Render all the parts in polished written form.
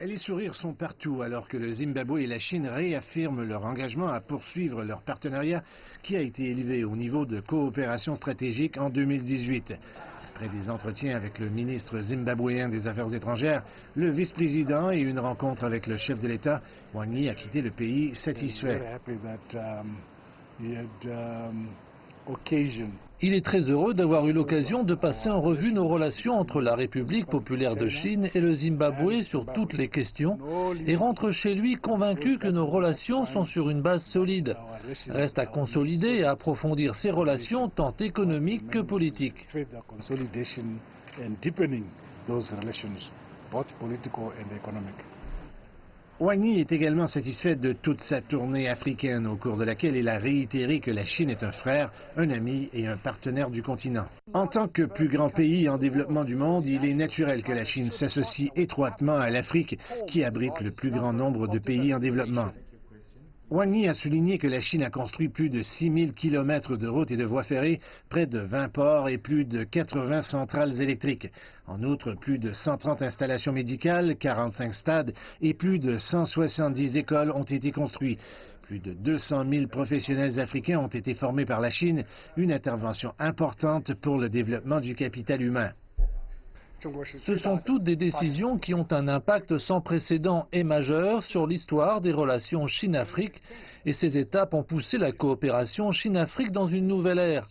Les sourires sont partout alors que le Zimbabwe et la Chine réaffirment leur engagement à poursuivre leur partenariat qui a été élevé au niveau de coopération stratégique en 2018. Après des entretiens avec le ministre zimbabwéen des Affaires étrangères, le vice-président et une rencontre avec le chef de l'État, Wang Yi a quitté le pays satisfait. Il est très heureux d'avoir eu l'occasion de passer en revue nos relations entre la République populaire de Chine et le Zimbabwe sur toutes les questions et rentre chez lui convaincu que nos relations sont sur une base solide. Reste à consolider et à approfondir ces relations tant économiques que politiques. Wang Yi est également satisfait de toute sa tournée africaine au cours de laquelle il a réitéré que la Chine est un frère, un ami et un partenaire du continent. En tant que plus grand pays en développement du monde, il est naturel que la Chine s'associe étroitement à l'Afrique qui abrite le plus grand nombre de pays en développement. Wang Yi a souligné que la Chine a construit plus de 6000 km de routes et de voies ferrées, près de 20 ports et plus de 80 centrales électriques. En outre, plus de 130 installations médicales, 45 stades et plus de 170 écoles ont été construites. Plus de 200 000 professionnels africains ont été formés par la Chine, une intervention importante pour le développement du capital humain. Ce sont toutes des décisions qui ont un impact sans précédent et majeur sur l'histoire des relations Chine-Afrique et ces étapes ont poussé la coopération Chine-Afrique dans une nouvelle ère.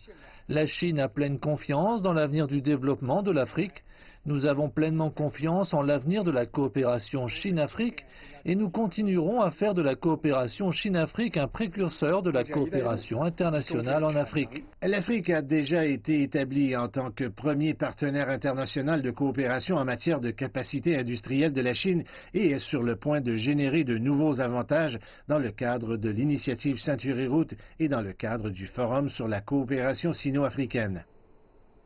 La Chine a pleine confiance dans l'avenir du développement de l'Afrique. Nous avons pleinement confiance en l'avenir de la coopération Chine-Afrique et nous continuerons à faire de la coopération Chine-Afrique un précurseur de la coopération internationale en Afrique. L'Afrique a déjà été établie en tant que premier partenaire international de coopération en matière de capacité industrielle de la Chine et est sur le point de générer de nouveaux avantages dans le cadre de l'initiative Ceinture et Route et dans le cadre du Forum sur la coopération sino-africaine.